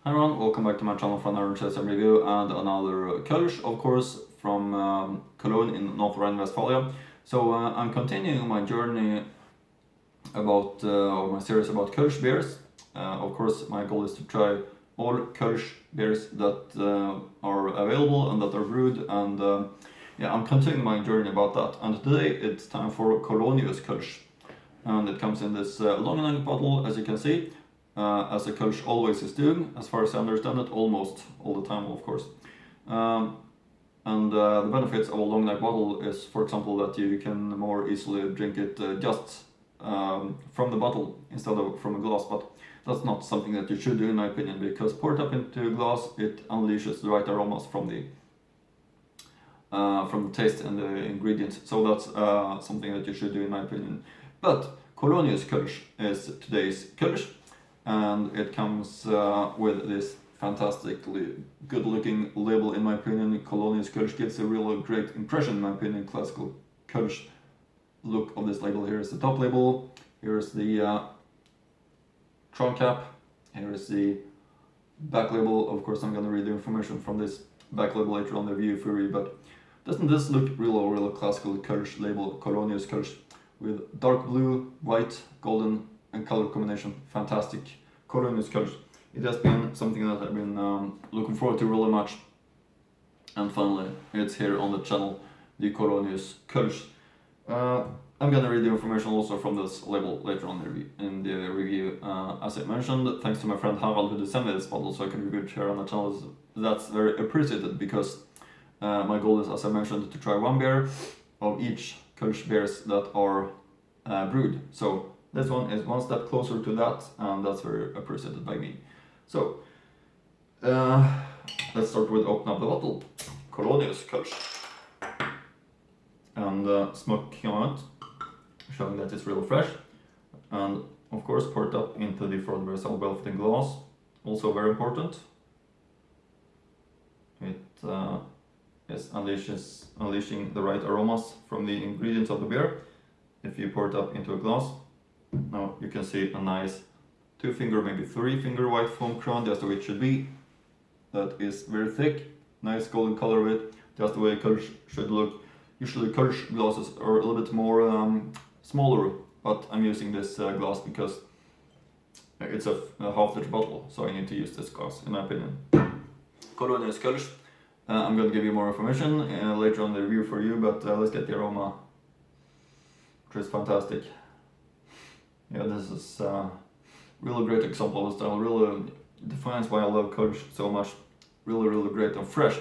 Hi everyone, welcome back to my channel for another interesting review and another Kölsch, of course, from Cologne in Nordrhein-Westfalen. So I'm continuing my journey about, or my series about Kölsch beers. Of course, my goal is to try all Kölsch beers that are available and that are brewed, and yeah, I'm continuing my journey about that. And today it's time for Colonius Kölsch, and it comes in this long neck bottle, as you can see. As a Kölsch always is doing, as far as I understand it, almost all the time, of course. The benefits of a long neck bottle is, for example, that you can more easily drink it just from the bottle instead of from a glass, but that's not something that you should do in my opinion, because poured up into a glass, it unleashes the right aromas from the taste and the ingredients, so that's something that you should do in my opinion. But Colonius Kölsch is today's Kölsch, and it comes with this fantastically good looking label in my opinion. Colonius Kölsch gives a real great impression in my opinion. Classical Kölsch look of this label. Here is the top label, here is the trunk cap, here is the back label. Of course I'm gonna read the information from this back label later on the review for you, but doesn't this look real classical Kölsch label, Colonius Kölsch, with dark blue, white, golden and color combination. Fantastic Colonius Kölsch. It has been something that I've been looking forward to really much, and finally it's here on the channel, the Colonius Kölsch. I'm gonna read the information also from this label later on in the review. As I mentioned, thanks to my friend Harald who sent me this bottle so I can review it here on the channel. That's very appreciated, because my goal is, as I mentioned, to try one beer of each Kölsch beers that are brewed. So this one is one step closer to that, and that's very appreciated by me. So let's start with open up the bottle. Colonius Kölsch, and smoking on it, showing that it's really fresh, and of course poured up into the further well-fitting glass, also very important. It is unleashing the right aromas from the ingredients of the beer. If you pour it up into a glass, now you can see a nice 2-finger, maybe 3-finger white foam crown, just the way it should be. That is very thick, nice golden color with it, just the way Kölsch should look. Usually Kölsch glasses are a little bit more smaller, but I'm using this glass because it's a half-liter bottle, so I need to use this glass in my opinion. Colonius Kölsch. I'm going to give you more information later on the review for you, but let's get the aroma, which is fantastic. Yeah, this is really great example of the style. Really defines why I love Kölsch so much. Really great and fresh,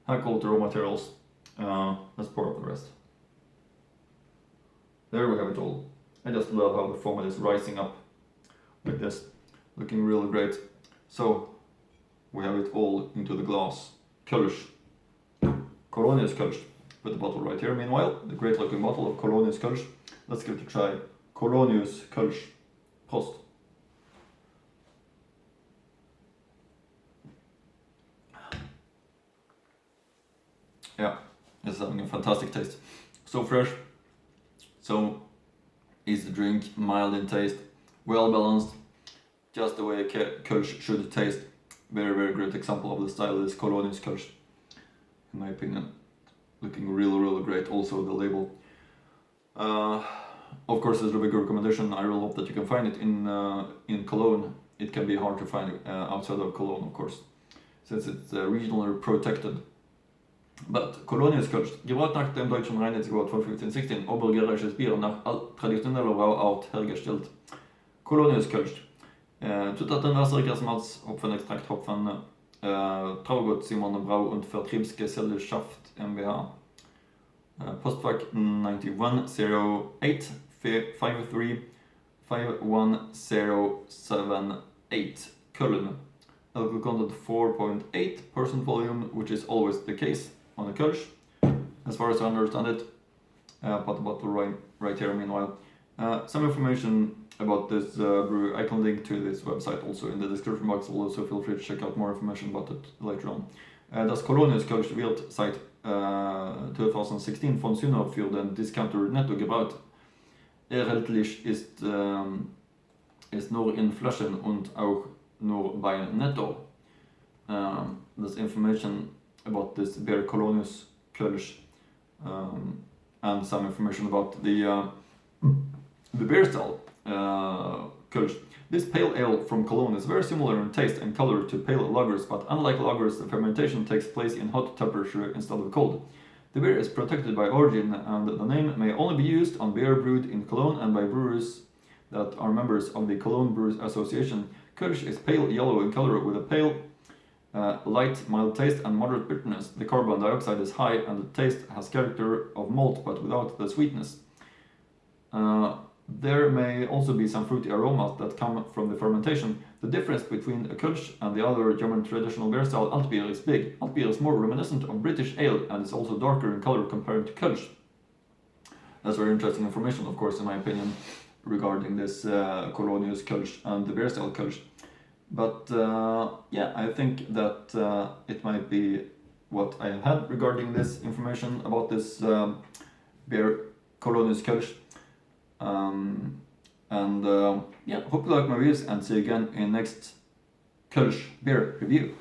high quality raw materials. Let's pour up the rest. There we have it all. I just love how the foam is rising up like this, looking really great. So we have it all into the glass. Kölsch, Colonius Kölsch. Put the bottle right here. Meanwhile, the great looking bottle of Colonius Kölsch. Let's give it a try. Colonius Kölsch. Prost. Yeah, it's having a fantastic taste. So fresh, so easy to drink, mild in taste, well balanced, just the way Kölsch should taste. Very great example of the style is Colonius Kölsch, in my opinion. Looking really great. Also the label. Of course, it's a big recommendation. I really hope that you can find it in Cologne. It can be hard to find outside of Cologne, of course, since it's regionally protected. But Colonius Kölsch, gebraut nach dem deutschen Reinheitsgebot von 1516, obergärisches Bier nach traditioneller Brauart hergestellt. Colonius Kölsch. Zutaten: Wasser, Gerstenmalz, Hopfenextrakt, Hopfen, Traugut Simon Brau und Vertriebsgesellschaft MBH. Postfach 9108 53 51078 Köln. Alcohol content 4.8% volume, which is always the case on the Kölsch, as far as I understand it. Put the bottle right here meanwhile. Some information about this brew, I can link to this website also in the description box, also feel free to check out more information about it later on. Das Colonius Kölsch wird seit 2016 von Synnor für den Discounter Netto gebraut. Erhältlich ist nur in Flaschen und auch Nordrhein-Westfalen. There's information about this beer Colonius Kölsch, and some information about the beer style Kölsch. This pale ale from Cologne is very similar in taste and color to pale lagers, but unlike lagers, the fermentation takes place in hot temperature instead of cold. The beer is protected by origin, and the name may only be used on beer brewed in Cologne and by brewers that are members of the Cologne Brewers Association. Kölsch is pale yellow in color with a pale, light, mild taste and moderate bitterness. The carbon dioxide is high and the taste has character of malt but without the sweetness. There may also be some fruity aromas that come from the fermentation. The difference between a Kölsch and the other German traditional beer style Altbier is big. Altbier is more reminiscent of British ale and is also darker in color compared to Kölsch. That's very interesting information, of course, in my opinion, regarding this Colonius Kölsch and the beer style Kölsch. But yeah, I think that it might be what I had regarding this information about this beer Colonius Kölsch. Yeah, hope you like my videos and see you again in next Kölsch beer review.